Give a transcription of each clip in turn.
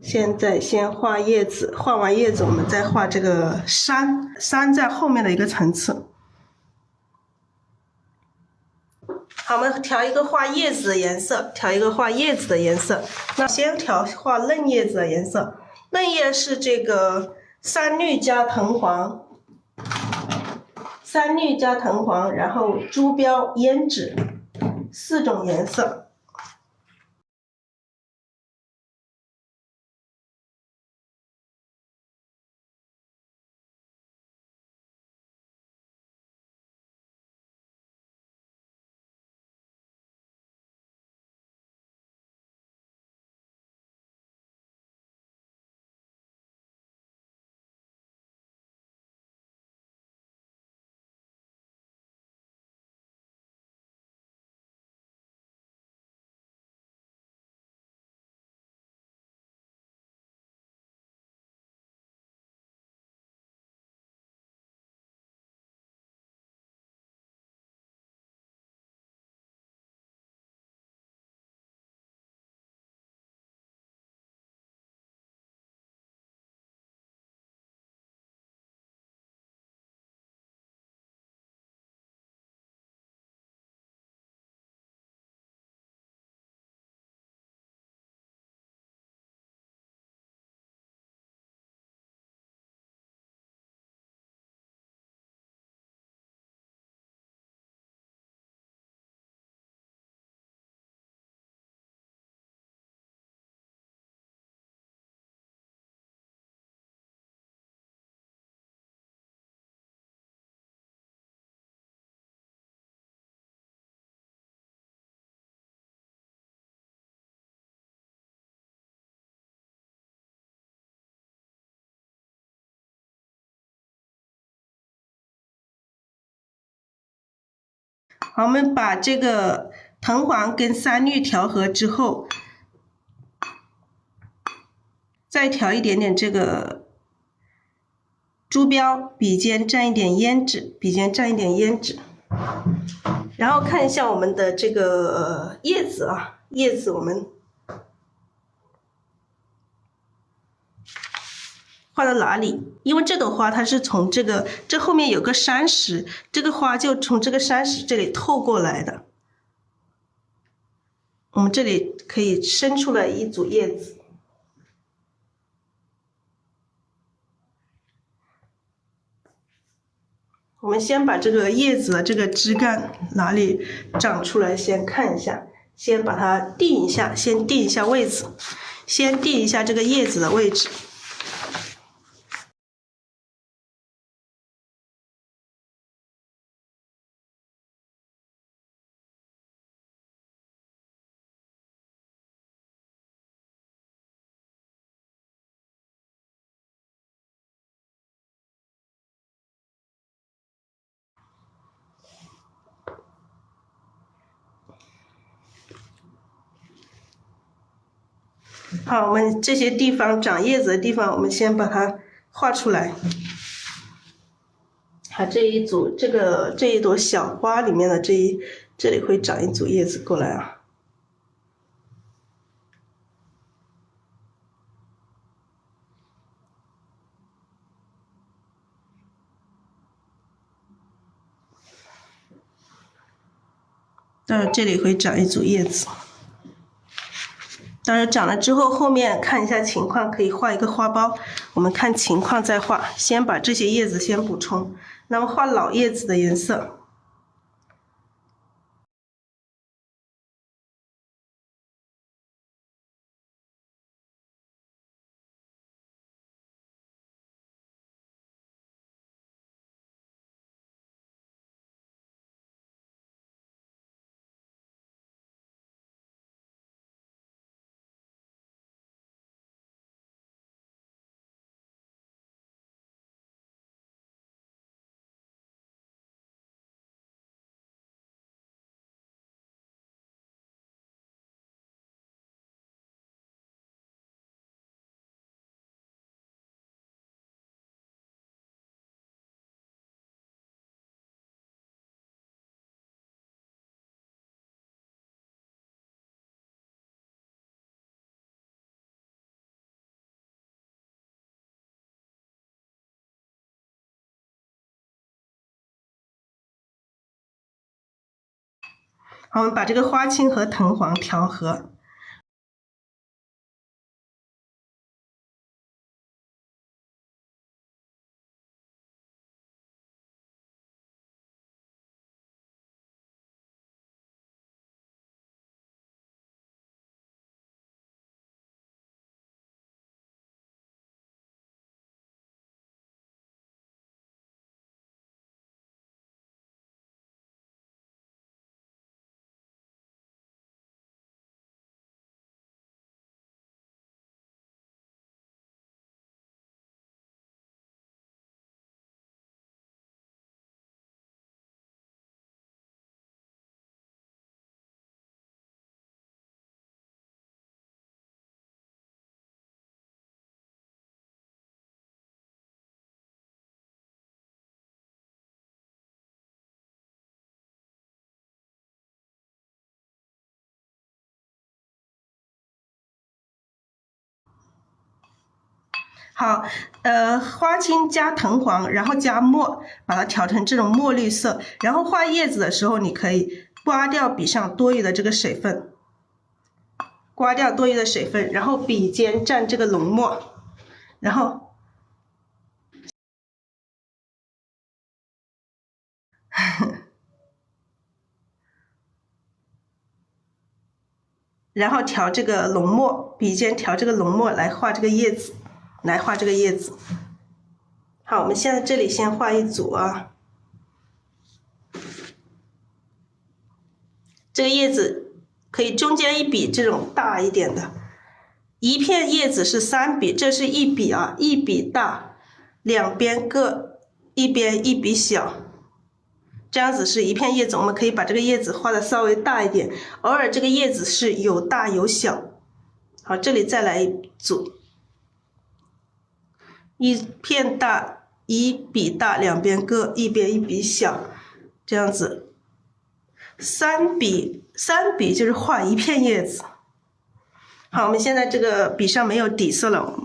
现在先画叶子，画完叶子我们再画这个山，山在后面的一个层次。好，我们调一个画叶子的颜色，调一个画叶子的颜色。那先画嫩叶子的颜色，嫩叶是这个三绿加藤黄，三绿加藤黄，然后朱标、胭脂4种颜色。好，我们把这个藤黄跟三绿调和之后，再调一点点这个朱标，笔尖蘸一点胭脂，笔尖蘸一点胭脂。然后看一下我们的这个叶子啊，叶子我们画到哪里？因为这朵花它是从这后面有个山石，这个花就从这个山石这里透过来的。我们这里可以伸出来一组叶子。我们先把这个叶子的这个枝干哪里长出来先看一下，先把它定一下，先定一下位置，先定一下这个叶子的位置。好，我们这些地方长叶子的地方，我们先把它画出来。好，这一朵小花里面的这里会长一组叶子过来啊。到这里会长一组叶子。当然长了之后，后面看一下情况，可以画一个花苞。我们看情况再画，先把这些叶子先补充。那么画老叶子的颜色。好，我们把这个花青和藤黄调和。好，花青加藤黄，然后加墨，把它调成这种墨绿色。然后画叶子的时候，你可以刮掉笔上多余的这个水分，刮掉多余的水分，然后笔尖蘸这个浓墨，然后然后调这个浓墨，笔尖调这个浓墨来画这个叶子，来画这个叶子。好，我们现在这里先画一组啊。这个叶子可以中间一笔这种大一点的，一片叶子是3笔，这是1笔啊，1笔大，两边各一边1笔小。这样子是一片叶子，我们可以把这个叶子画的稍微大一点，偶尔这个叶子是有大有小。好，这里再来一组，一片大，1笔大，两边各一边1笔小，这样子。3笔就是画一片叶子。好，我们现在这个笔上没有底色了，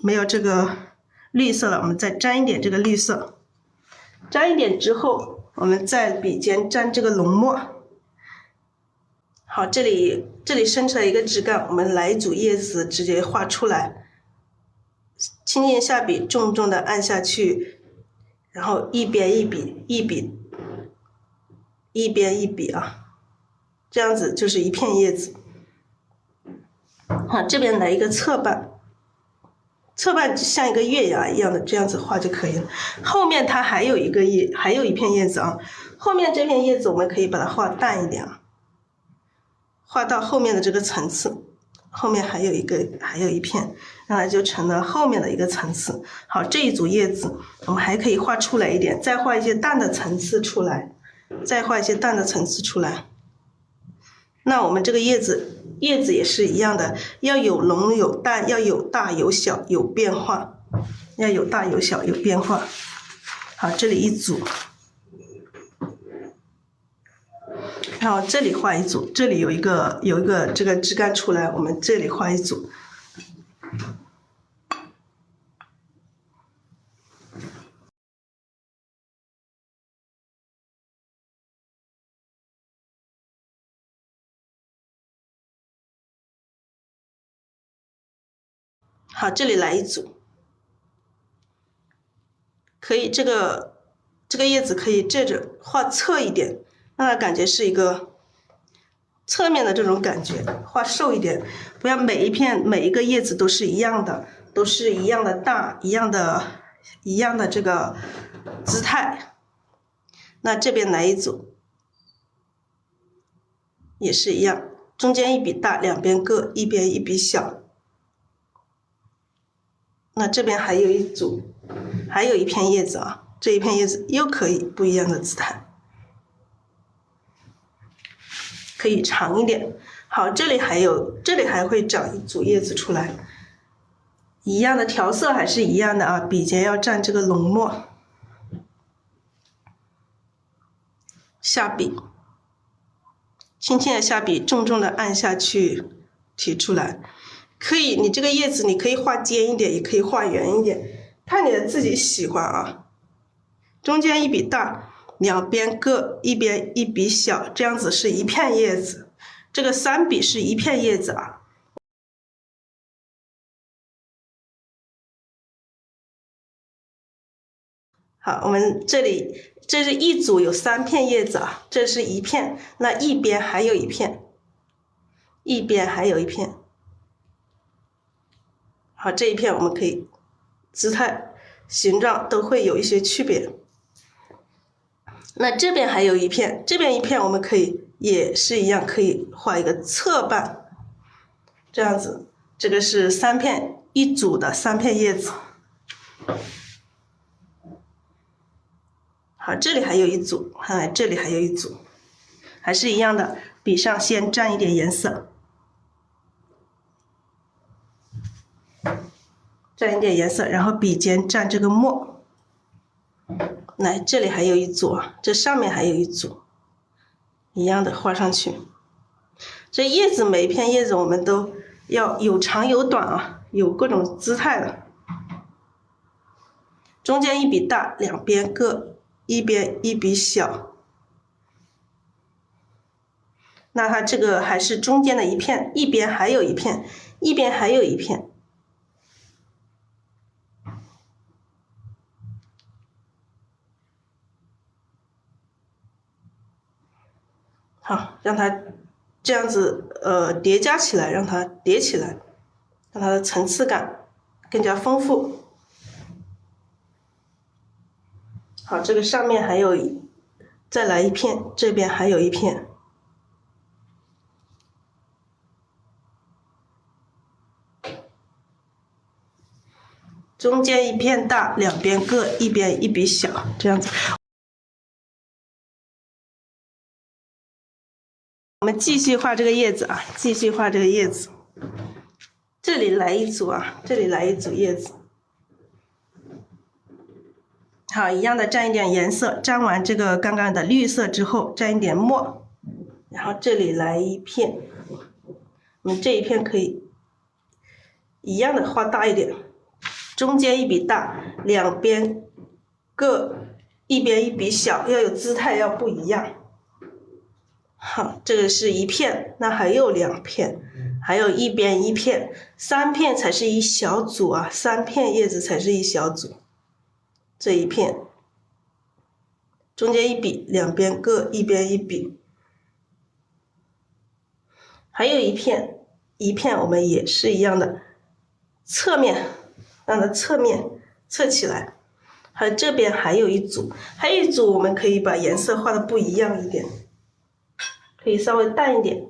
没有这个绿色了，我们再沾一点这个绿色，沾一点之后。我们在笔尖蘸这个浓墨。好，这里生出来一个枝干，我们来一组叶子直接画出来，轻轻下笔，重重的按下去，然后一边一笔，一边一笔啊，这样子就是一片叶子。好，这边来一个侧瓣。侧瓣像一个月牙一样的这样子画就可以了。后面它还有一片叶子啊，后面这片叶子我们可以把它画淡一点啊，画到后面的这个层次，后面还有一片，然后就成了后面的一个层次。好，这一组叶子我们还可以画出来一点，再画一些淡的层次出来，那我们这个叶子也是一样的，要有浓有淡，要有大有小，有变化，要有大有小，有变化。好，这里一组，然后这里画一组，这里有一个这个枝干出来，我们这里画一组。好，这里来一组，可以这个叶子可以这着画侧一点，让它感觉是一个侧面的这种感觉，画瘦一点，不要每一个叶子都是一样的，都是一样的大，一样的这个姿态。那这边来一组，也是一样，中间一笔大，两边各一边1笔小。那这边还有一组，还有一片叶子啊，这一片叶子又可以不一样的姿态，可以长一点。好，这里还会长一组叶子出来，一样的调色还是一样的啊，笔尖要蘸这个浓墨，下笔，轻轻的下笔，重重的按下去，提出来。可以，你这个叶子你可以画尖一点，也可以画圆一点，看你的自己喜欢啊。中间1笔大，两边各一边一笔小，这样子是一片叶子。这个3笔是一片叶子啊。好，我们这里这是一组有3片叶子啊，这是一片，那一边还有一片，一边还有一片。好，这一片我们可以姿态、形状都会有一些区别。那这边还有一片，这边一片我们可以也是一样，可以画一个侧瓣，这样子，这个是3片一组的3片叶子。好，这里还有一组，这里还有一组，还是一样的，笔上先蘸一点颜色，蘸一点颜色，然后笔尖蘸这个墨。来，这里还有一组，这上面还有一组，一样的画上去。这叶子每一片叶子我们都要有长有短啊，有各种姿态的。中间一笔大，两边各一边一笔小。那它这个还是中间的一片，一边还有一片，一边还有一片。好，让它这样子叠加起来，让它叠起来，让它的层次感更加丰富。好，这个上面还有再来一片，这边还有一片。中间一片大，两边各一边一笔小，这样子。我们继续画这个叶子啊，继续画这个叶子。这里来一组啊，这里来一组叶子。好，一样的蘸一点颜色，蘸完这个刚刚的绿色之后，蘸一点墨，然后这里来一片，我们这一片可以一样的画大一点，中间一笔大，两边各一边一笔小，要有姿态，要不一样。好，这个是一片，那还有2片，还有一边一片，3片才是一小组啊，3片叶子才是一小组。这一片，中间一笔，两边各一边一笔。还有一片，一片我们也是一样的，侧面，让它侧面侧起来。还有这边还有一组，还有一组我们可以把颜色画的不一样一点。可以稍微淡一点，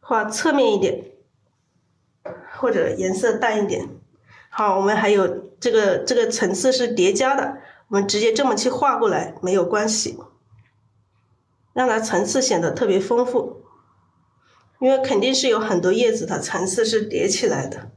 画侧面一点，或者颜色淡一点。好，我们还有这个层次是叠加的，我们直接这么去画过来没有关系，让它层次显得特别丰富。因为肯定是有很多叶子，它层次是叠起来的。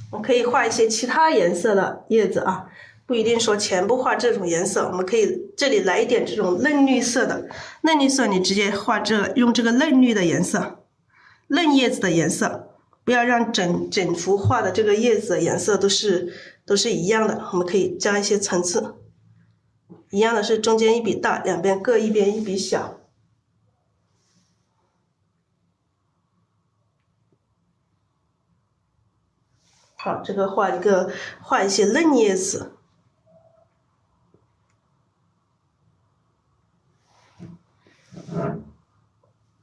我可以画一些其他颜色的叶子啊，不一定说全部画这种颜色，我们可以这里来一点这种嫩绿色的，嫩绿色你直接画用这个嫩绿的颜色，嫩叶子的颜色，不要让整幅画的这个叶子的颜色都是一样的，我们可以加一些层次。一样的是中间一笔大，两边各一边一笔小。好，这个画一些嫩叶子。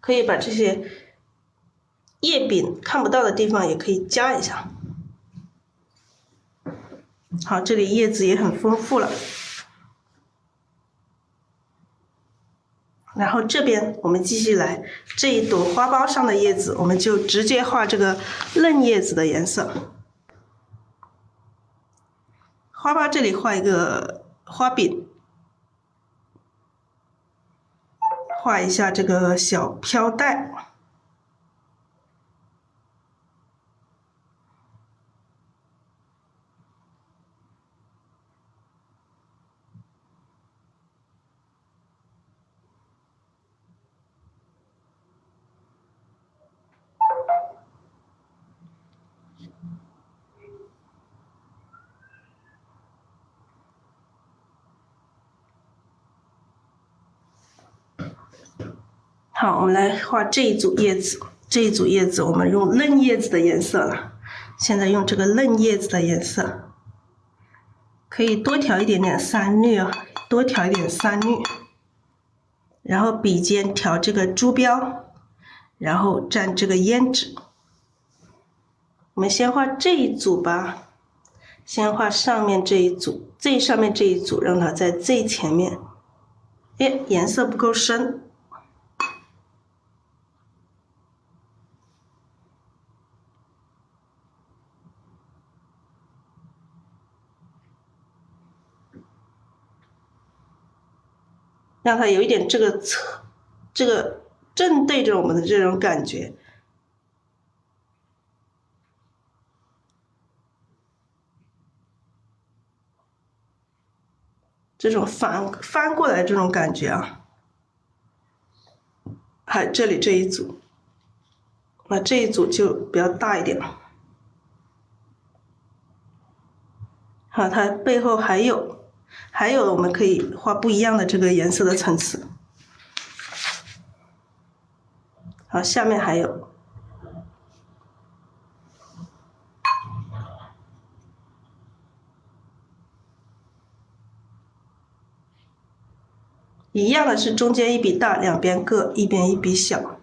可以把这些叶柄看不到的地方也可以加一下。好，这里叶子也很丰富了。然后这边我们继续来这一朵花苞上的叶子，我们就直接画这个嫩叶子的颜色。花苞这里画一个花柄，画一下这个小飘带。好，我们来画这一组叶子。这一组叶子我们用嫩叶子的颜色了，现在用这个嫩叶子的颜色，可以多调一点点3绿啊，多调一点3绿。然后笔尖调这个珠标，然后蘸这个胭脂。我们先画这一组吧，先画上面这一组，最上面这一组让它在最前面。哎，颜色不够深。让它有一点这个正对着我们的这种感觉，这种翻过来这种感觉啊。还这里这一组，那这一组就比较大一点。好，它背后还有我们可以画不一样的这个颜色的层次。好，下面还有。一样的是中间一笔大，两边各一边一笔小。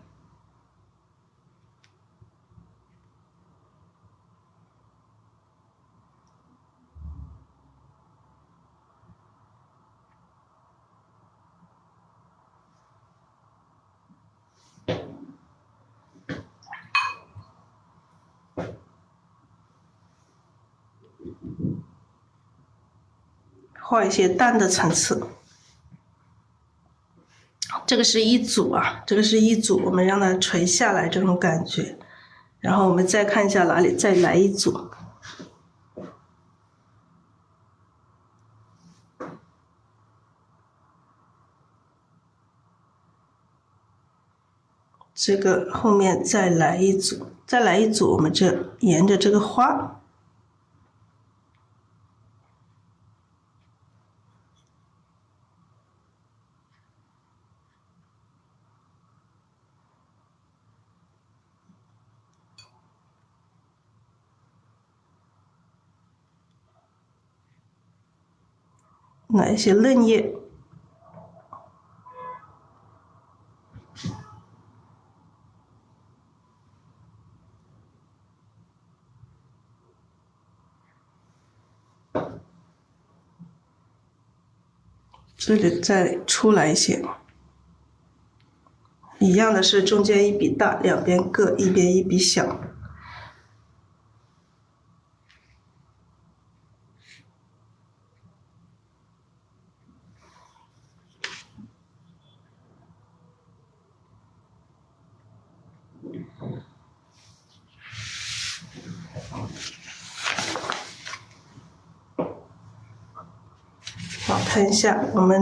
画一些淡的层次。这个是一组啊，这个是一组，我们让它垂下来这种感觉。然后我们再看一下哪里再来一组。这个后面再来一组，再来一组，我们这沿着这个花。来一些嫩叶，这里再出来一些，一样的是中间一笔大，两边各一边一笔小。好，看一下我们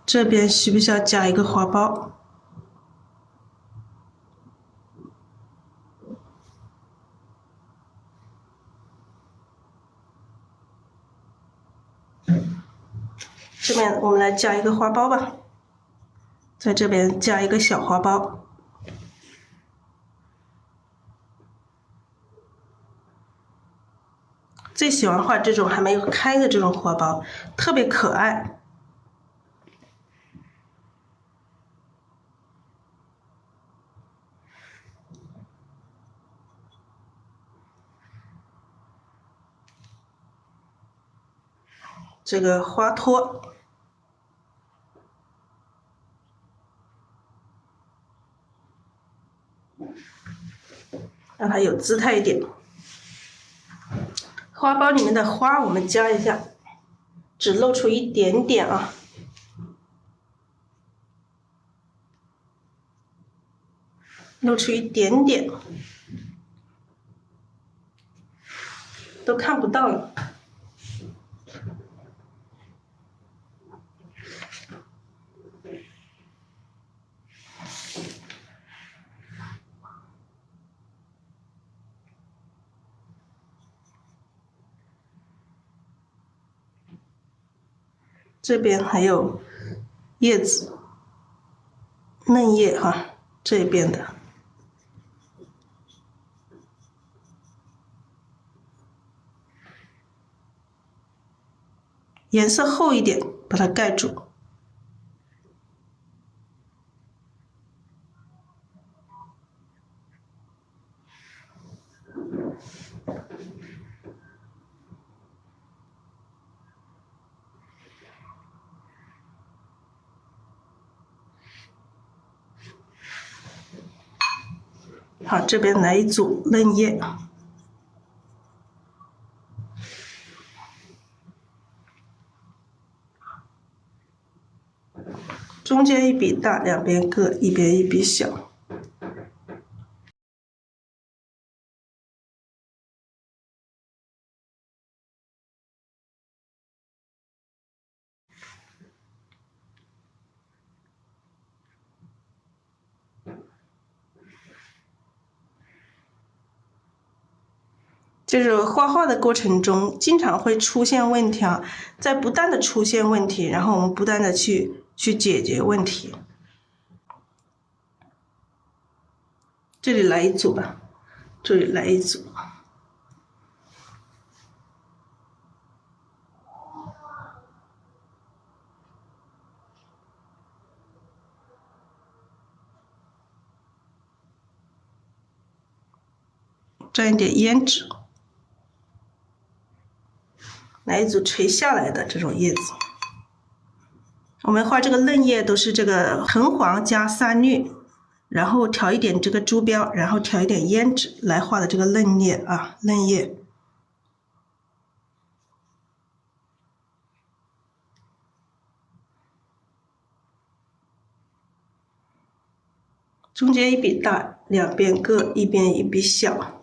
这边需不需要加一个花苞？这边我们来加一个花苞吧，在这边加一个小花苞。最喜欢画这种还没有开的这种花苞，特别可爱。这个花托，让它有姿态一点。花苞里面的花我们加一下，只露出一点点啊。露出一点点，都看不到了。这边还有叶子，嫩叶哈，这边的颜色厚一点，把它盖住。好，这边来一组嫩叶，中间一笔大，两边各一边一笔小。就是画画的过程中，经常会出现问题啊，在不断的出现问题，然后我们不断的去解决问题。这里来一组吧，这里来一组。蘸一点胭脂，来一组垂下来的这种叶子。我们画这个嫩叶都是这个橙黄加3绿，然后调一点这个珠标，然后调一点胭脂来画的这个嫩叶啊，嫩叶。中间一笔大，两边各一边一笔小。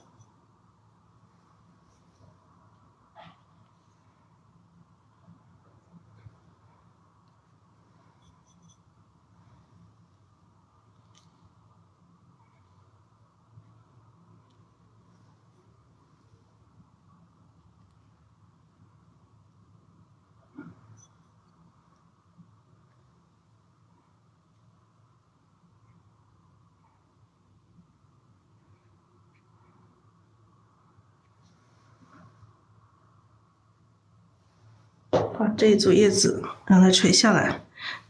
把这一组叶子让它垂下来，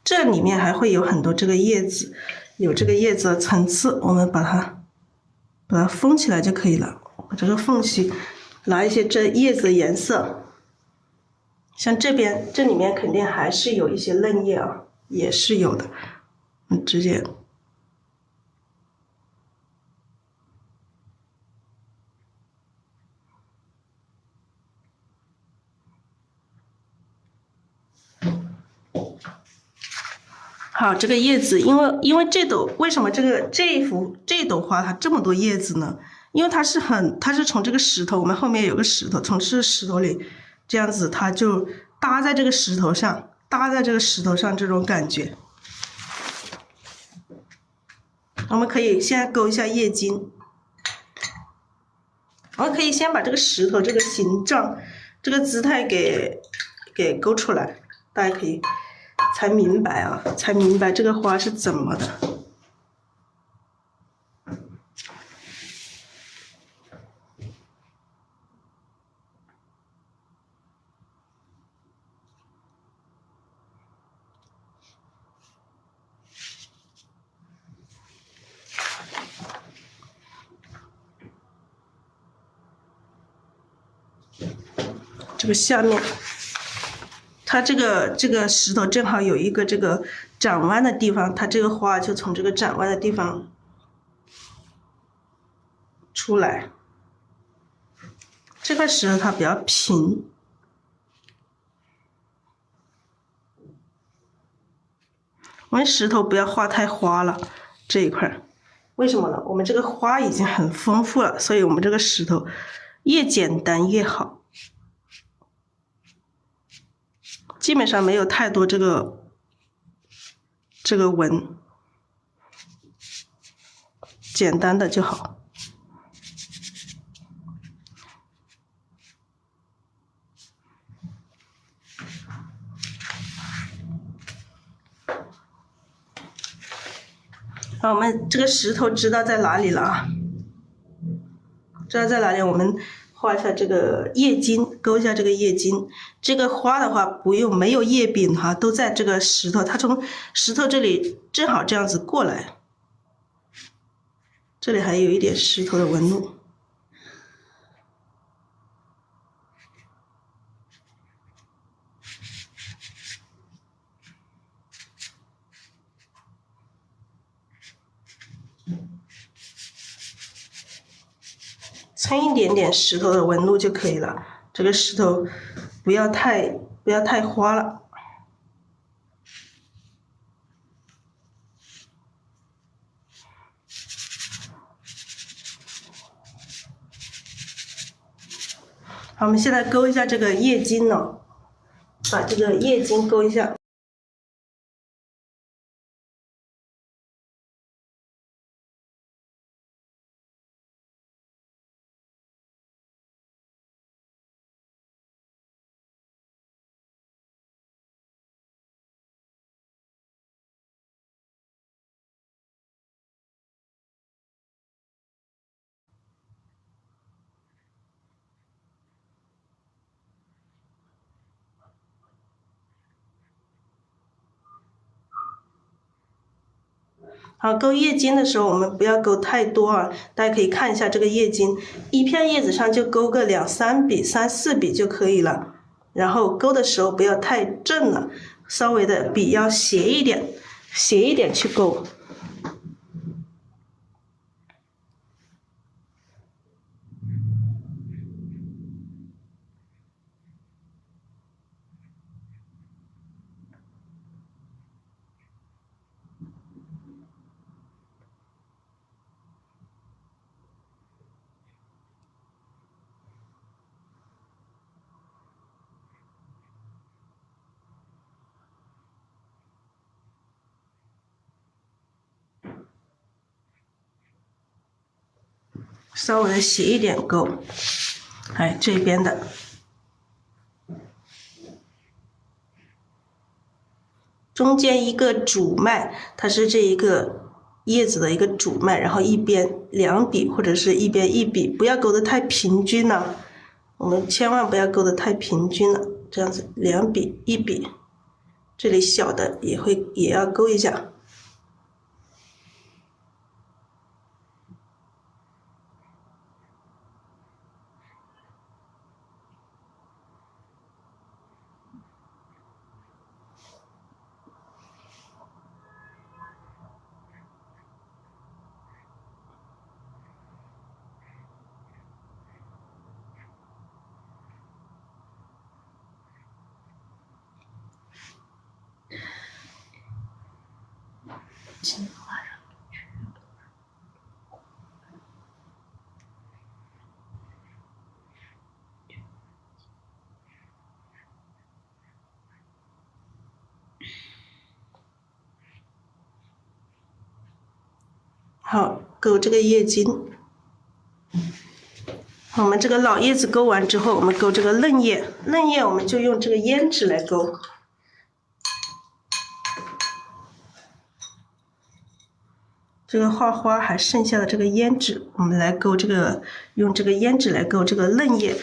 这里面还会有很多这个叶子，有这个叶子的层次，我们把它封起来就可以了。把这个缝隙拿一些这叶子的颜色，像这边这里面肯定还是有一些嫩叶啊，也是有的，直接。好，这个叶子，因为这朵为什么这朵花它这么多叶子呢？因为它是从这个石头，我们后面有个石头，从这石头里这样子，它就搭在这个石头上，这种感觉。我们可以先勾一下叶筋，我们可以先把这个石头这个形状、这个姿态给勾出来，大家可以。才明白啊，才明白这个花是怎么的。这个下面。它这个石头正好有一个这个转弯的地方，它这个花就从这个转弯的地方出来。这块石头它比较平，我们石头不要画太花了这一块，为什么呢？我们这个花已经很丰富了，所以我们这个石头越简单越好。基本上没有太多这个纹，简单的就好。好，我们这个石头知道在哪里了啊？知道在哪里？我们画一下这个叶茎，勾一下这个叶茎。这个花的话不用，没有叶柄哈，都在这个石头，它从石头这里正好这样子过来。这里还有一点石头的纹路。蹭一点点石头的纹路就可以了，这个石头不要太花了。好，我们现在勾一下这个叶茎呢，把这个叶茎勾一下。好，勾叶茎的时候，我们不要勾太多啊。大家可以看一下这个叶茎，一片叶子上就勾个2、3笔、3、4笔就可以了。然后勾的时候不要太正了，稍微的笔要斜一点，斜一点去勾。稍微的斜一点勾，哎，这边的中间一个主脉，它是这一个叶子的一个主脉，然后一边2笔或者是一边1笔，不要勾得太平均了，我们千万不要勾得太平均了，这样子2笔1笔，这里小的也要勾一下。好，勾这个叶茎。我们这个老叶子勾完之后，我们勾这个嫩叶，嫩叶我们就用这个胭脂来勾。这个画花还剩下的这个胭脂，我们来勾这个，用这个胭脂来勾这个嫩叶。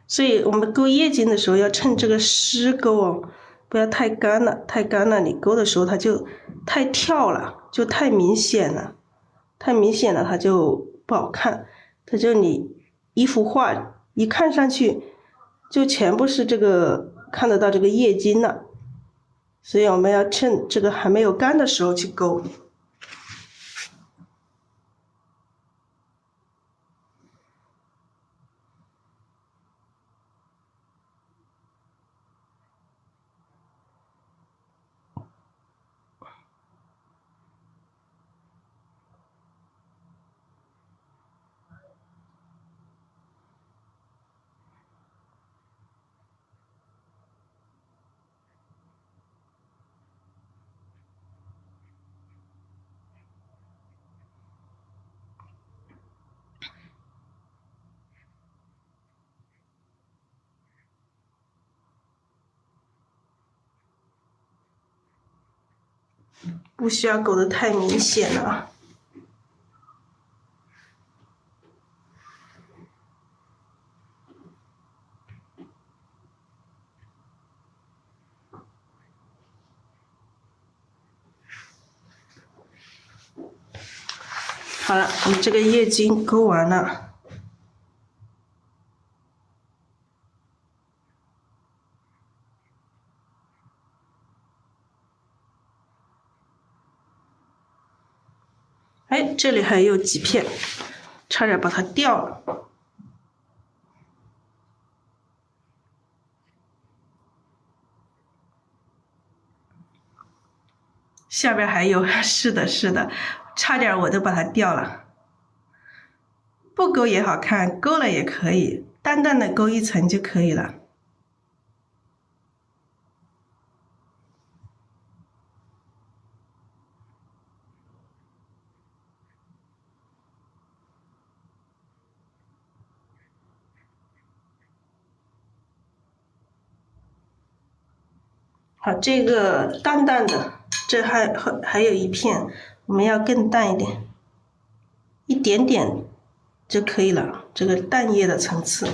所以我们勾叶茎的时候要趁这个湿勾哦，不要太干了，太干了你勾的时候它就太跳了，就太明显了，太明显了它就不好看，它就你一幅画一看上去就全部是这个看得到这个叶茎了。所以我们要趁这个还没有干的时候去勾。不需要勾得太明显了。好了，我们这个叶巾勾完了。哎，这里还有几片，差点把它掉了。下边还有，是的，是的，差点我都把它掉了。不勾也好看，勾了也可以，淡淡的勾一层就可以了。好，这个淡淡的，这还有一片，我们要更淡一点，一点点就可以了。这个淡叶的层次。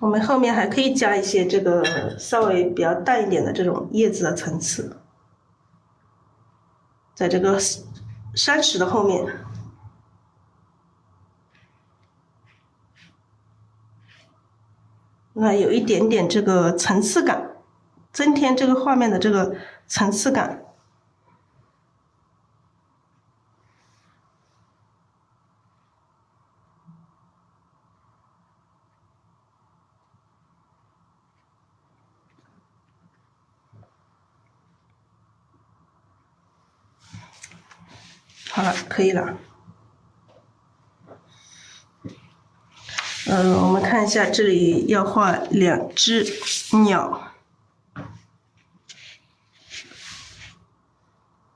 我们后面还可以加一些这个稍微比较淡一点的这种叶子的层次，在这个山石的后面。那有一点点这个层次感，增添这个画面的这个层次感。好了，可以了。我们看一下，这里要画2只鸟。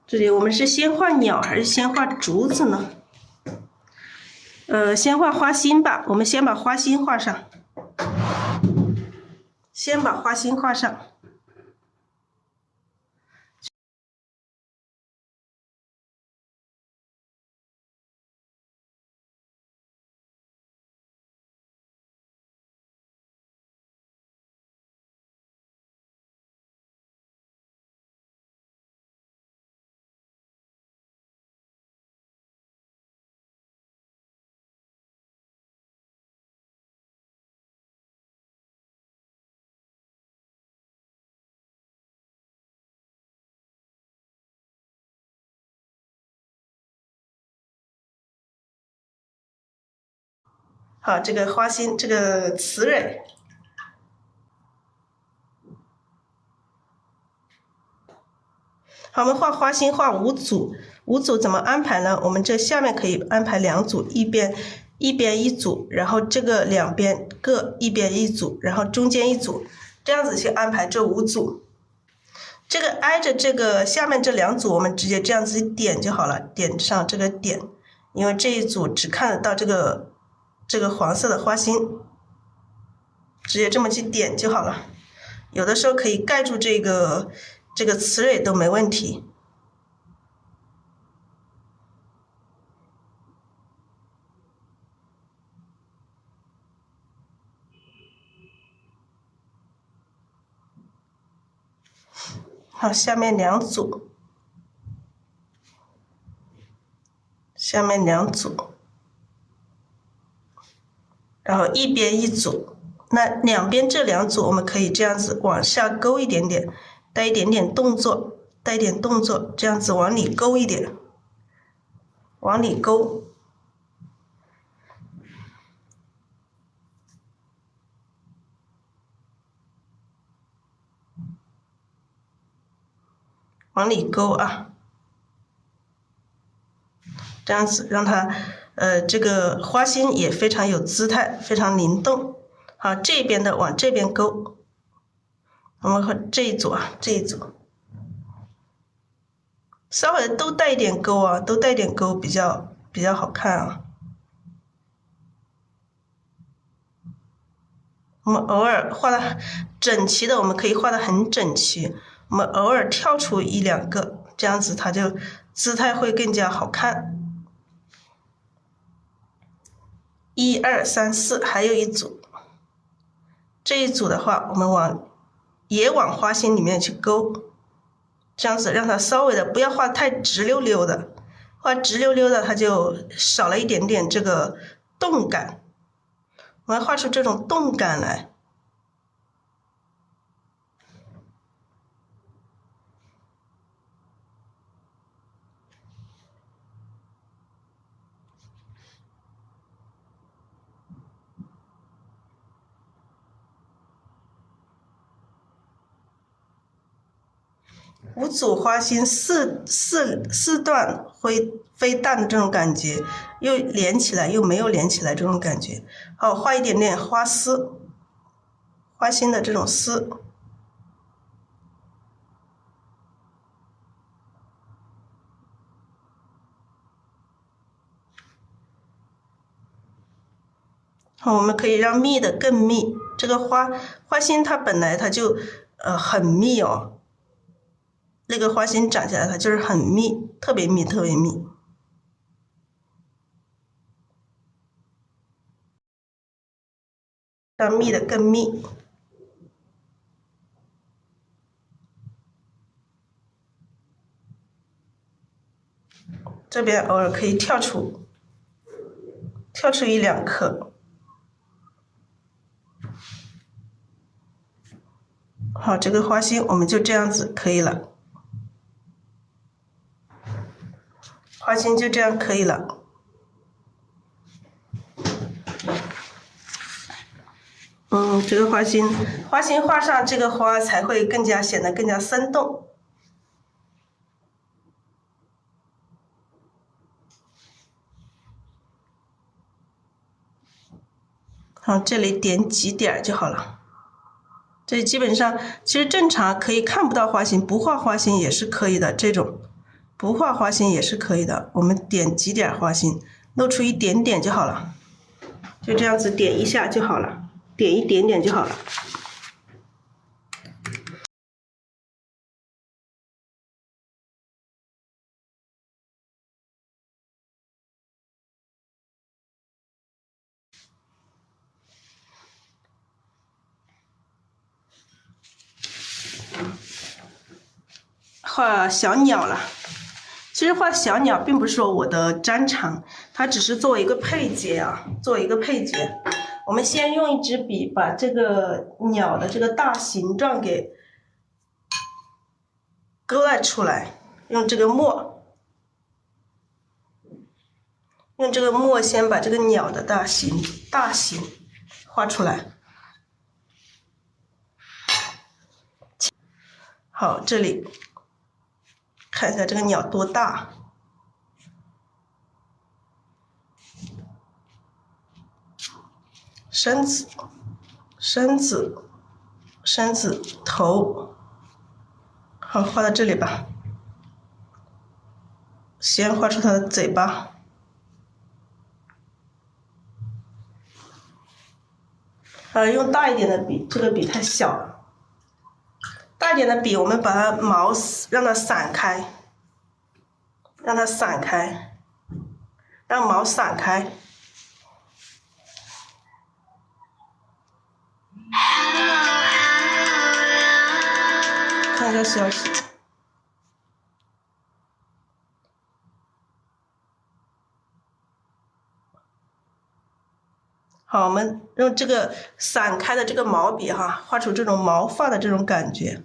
这里我们是先画鸟还是先画竹子呢？先画花心吧，我们先把花心画上。先把花心画上。好，这个花心，这个雌蕊。好，我们画花心画5组，5组怎么安排呢？我们这下面可以安排2组，一边1组，然后这个两边各一边1组，然后中间1组，这样子去安排这5组。这个挨着这个下面这2组，我们直接这样子点就好了，点上这个点，因为这一组只看得到这个黄色的花心，直接这么去点就好了。有的时候可以盖住这个雌蕊都没问题。好，下面2组。下面2组，然后一边一组。那两边这2组我们可以这样子往下勾一点点，带一点点动作，这样子往里勾一点，往里勾。往里勾啊，这样子让它这个花心也非常有姿态，非常灵动。好，这边的往这边勾，我们和这一组啊，这一组稍微都带一点勾啊，都带一点勾比较好看啊。我们偶尔画的整齐的，我们可以画的很整齐。我们偶尔跳出1、2个，这样子它就姿态会更加好看。1、2、3、4，还有一组。这一组的话，我们也往花心里面去勾，这样子让它稍微的不要画太直溜溜的，画直溜溜的它就少了一点点这个动感。我们要画出这种动感来。5组花心四段飞淡的这种感觉，又连起来又没有连起来这种感觉。好，画一点点花丝，花心的这种丝。好，我们可以让密的更密。这个花心它本来它就很密哦。那个花心长起来它就是很密，特别密，特别密。让密的更密。这边偶尔可以跳出1、2颗。好，这个花心我们就这样子可以了。花心就这样可以了。这个花心画上这个花才会显得更加生动。好，这里点几点就好了。这基本上其实正常可以看不到花心，不画花心也是可以的。这种不画花心也是可以的。我们点几点花心，露出一点点就好了，就这样子点一下就好了，点一点点就好了。画小鸟了。其实画小鸟并不是说我的专长，它只是作为一个配角啊，作为一个配角。我们先用一支笔把这个鸟的这个大形状给勾勒出来，用这个墨先把这个鸟的大形画出来。好，这里看一下这个鸟多大。身子头，好，画到这里吧。先画出它的嘴巴。用大一点的笔，这个笔太小了。大一点的笔，我们把它毛让它散开，让毛散开。看一下消息。好，我们用这个散开的这个毛笔哈，画出这种毛发的这种感觉。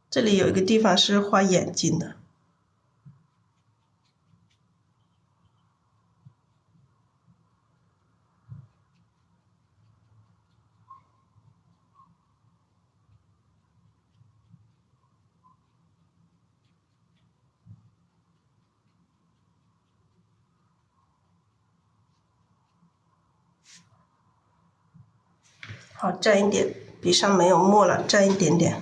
这里有一个地方是画眼睛的。好，蘸一点，笔上没有墨了，蘸一点点。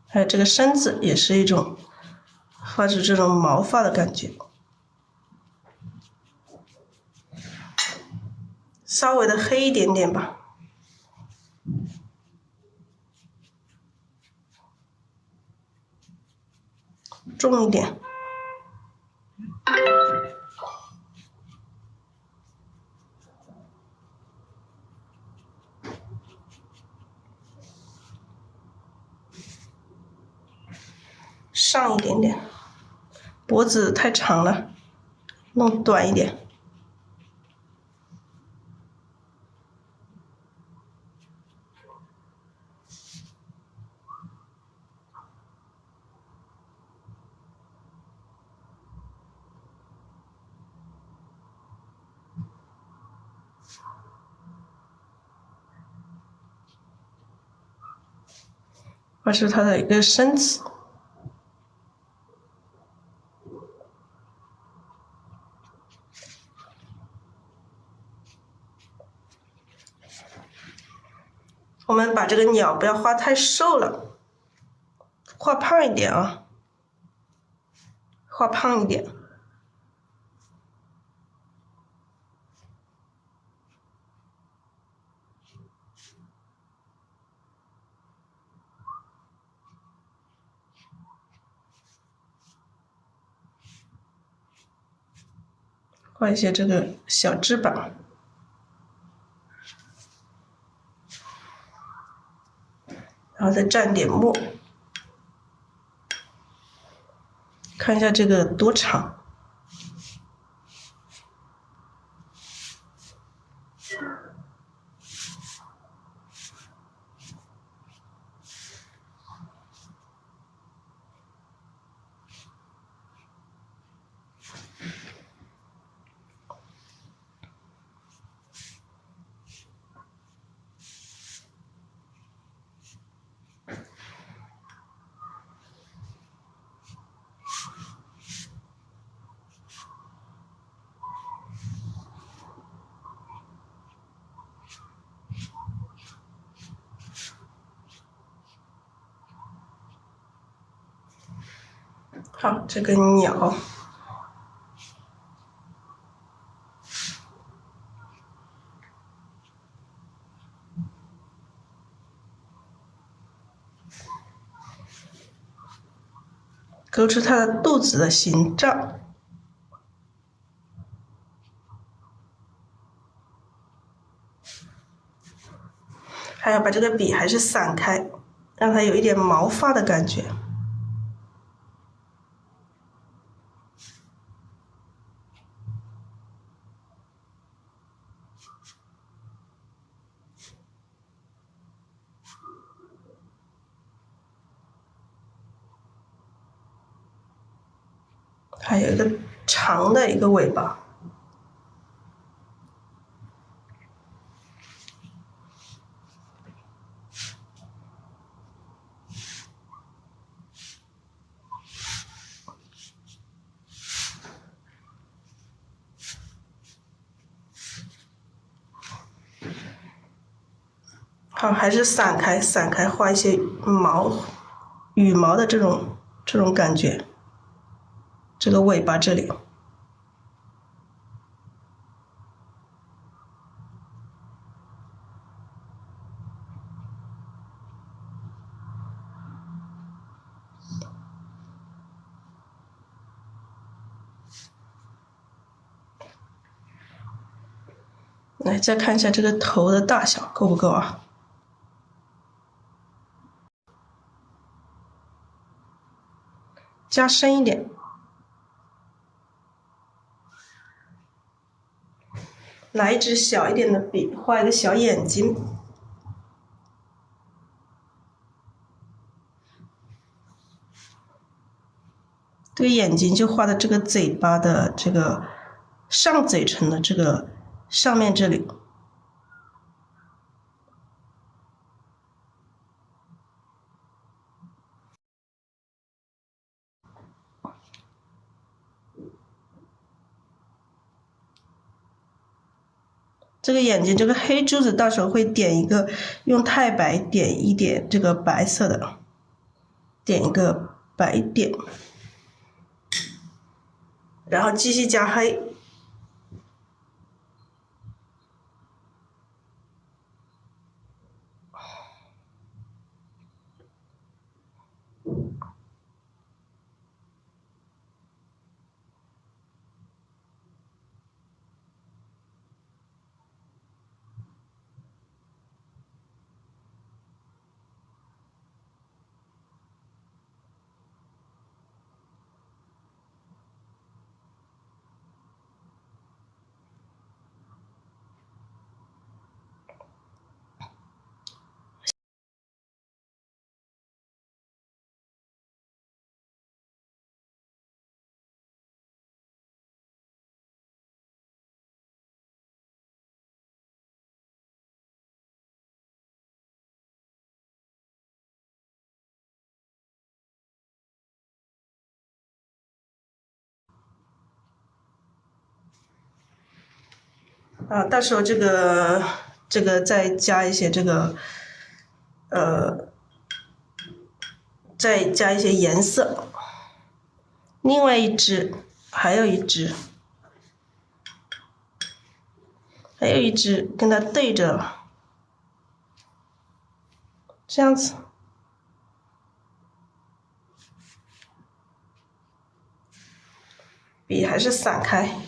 还有这个身子也是一种画出这种毛发的感觉，稍微的黑一点点吧，重一点。上一点点，脖子太长了，弄短一点。画出它的一个身子。我们把这个鸟不要画太瘦了，画胖一点啊，画胖一点。画一些这个小翅膀，然后再蘸点墨，看一下这个多长。好，这个鸟。勾出它的肚子的形状，还要把这个笔还是散开，让它有一点毛发的感觉。还有一个长的一个尾巴。好，还是散开，散开，画一些毛、羽毛的这种感觉。这个尾巴这里。来，再看一下这个头的大小够不够啊？加深一点。拿一支小一点的笔，画一个小眼睛。这个眼睛就画的这个嘴巴的这个上嘴唇的这个上面这里。这个眼睛这个黑珠子到时候会点一个，用太白点一点这个白色的，点一个白点，然后继续加黑。到时候这个再加一些这个再加一些颜色。另外一只，还有一只跟它对着，这样子。笔还是散开。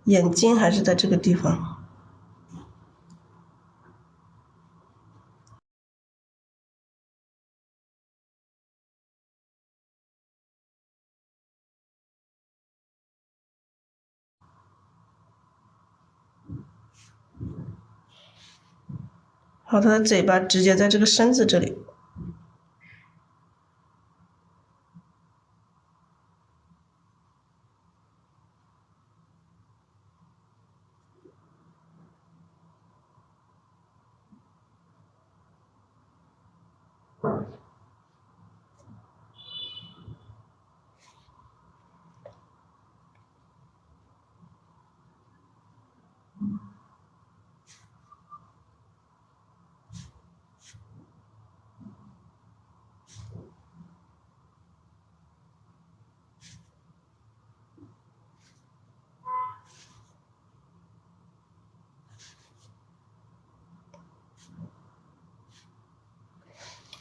眼睛还是在这个地方。好，它的嘴巴直接在这个身子这里。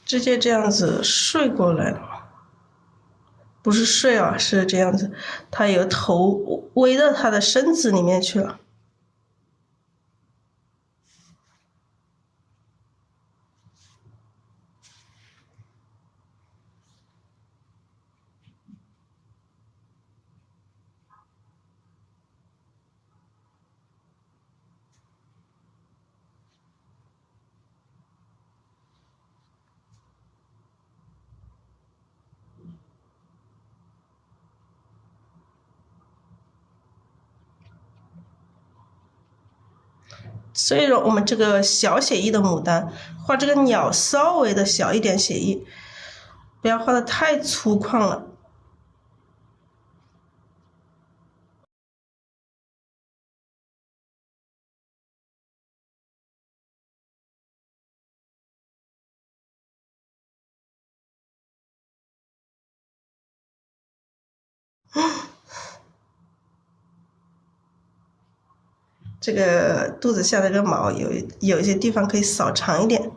直接这样子睡过来了，不是睡啊，是这样子，它有头围到它的身子里面去了。所以说我们这个小写意的牡丹，画这个鸟稍微的小一点写意，不要画的太粗犷了。这个肚子下的这个毛有一些地方可以扫长一点。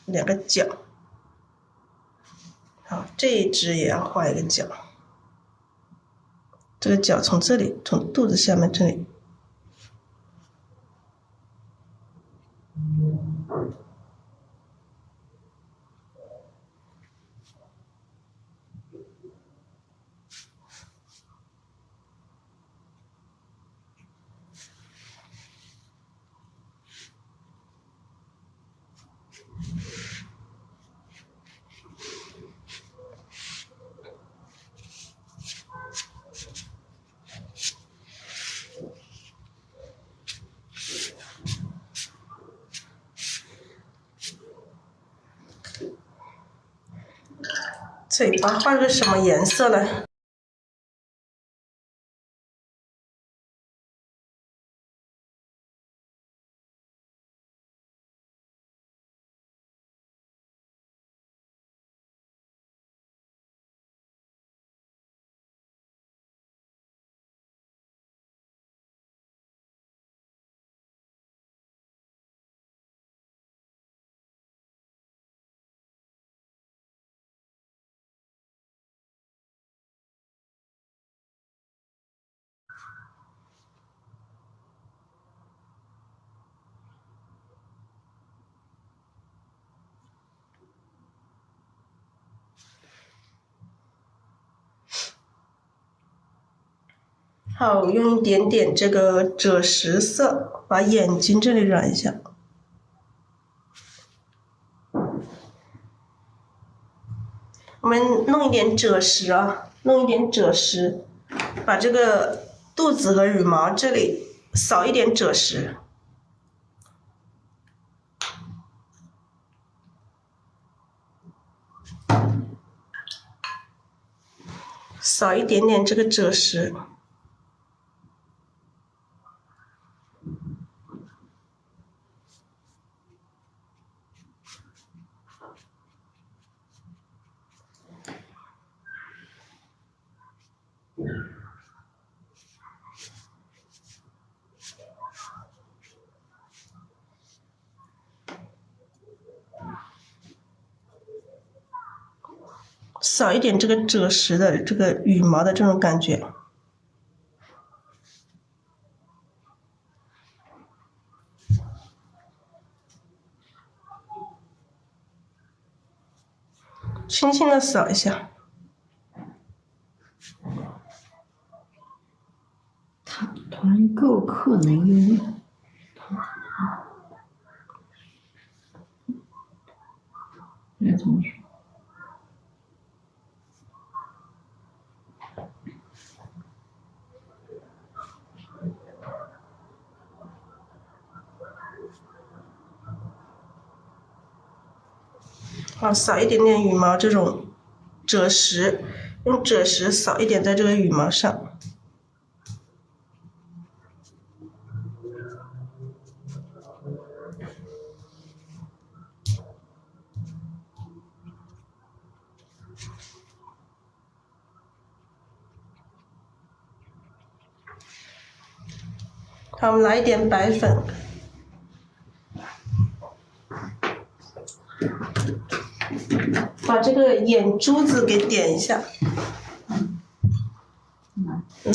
2个角。好，这一只也要画一个角，这个角从这里，从肚子下面这里。嘴巴画个什么颜色呢？好，用一点点这个赭石色把眼睛这里染一下。我们弄一点赭石啊，弄一点赭石，把这个肚子和羽毛这里扫一点赭石。扫一点点这个赭石。扫一点这个赭石的这个羽毛的这种感觉。轻轻的扫一下。团购课能用。那怎么说？好，扫一点点羽毛这种赭石，用赭石扫一点在这个羽毛上。好，我们来一点白粉。把这个眼珠子给点一下，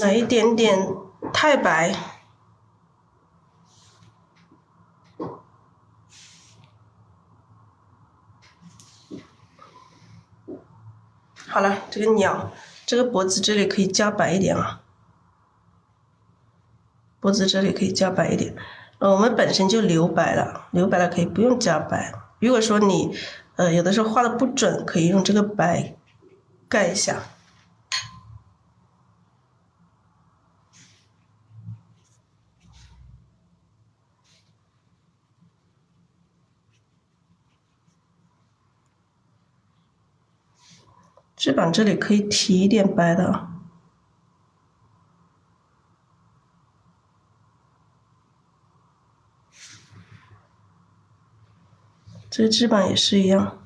来一点点太白，好了，这个鸟，这个脖子这里可以加白一点啊，脖子这里可以加白一点。我们本身就留白了，留白了可以不用加白。如果说你有的时候画的不准，可以用这个白盖一下。翅膀这里可以提一点白的。这个翅膀也是一样。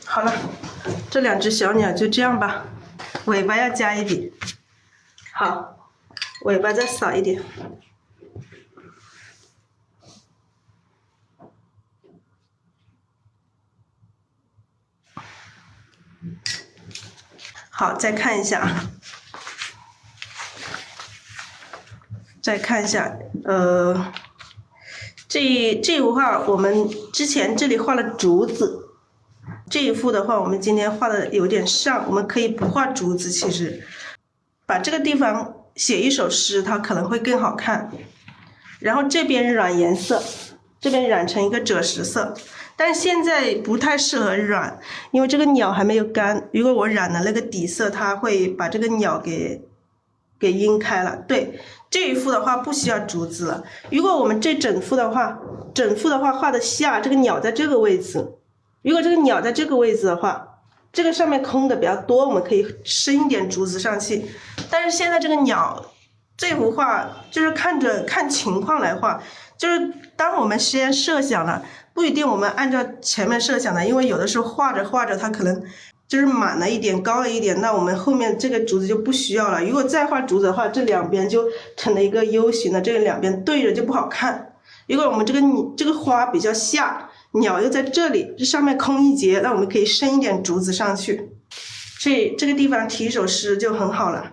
好了，这2只小鸟就这样吧。尾巴要加一笔。好，尾巴再少一点。好，再看一下，这幅画我们之前这里画了竹子，这一幅的话我们今天画的有点上，我们可以不画竹子，其实把这个地方写一首诗，它可能会更好看。然后这边染颜色，这边染成一个赭石色。但现在不太适合染，因为这个鸟还没有干。如果我染了那个底色，它会把这个鸟给阴开了。对，这一幅的话不需要竹子了。如果我们这整幅的话画的下，这个鸟在这个位置。如果这个鸟在这个位置的话，这个上面空的比较多，我们可以伸一点竹子上去。但是现在这个鸟，这幅画就是看情况来画，就是当我们先设想了。不一定我们按照前面设想的，因为有的时候画着画着它可能就是满了一点高了一点，那我们后面这个竹子就不需要了。如果再画竹子的话，这两边就成了一个 U 型的，这个两边对着就不好看。如果我们这个花比较下，鸟又在这里，这上面空一截，那我们可以伸一点竹子上去，这个地方提一首诗就很好了。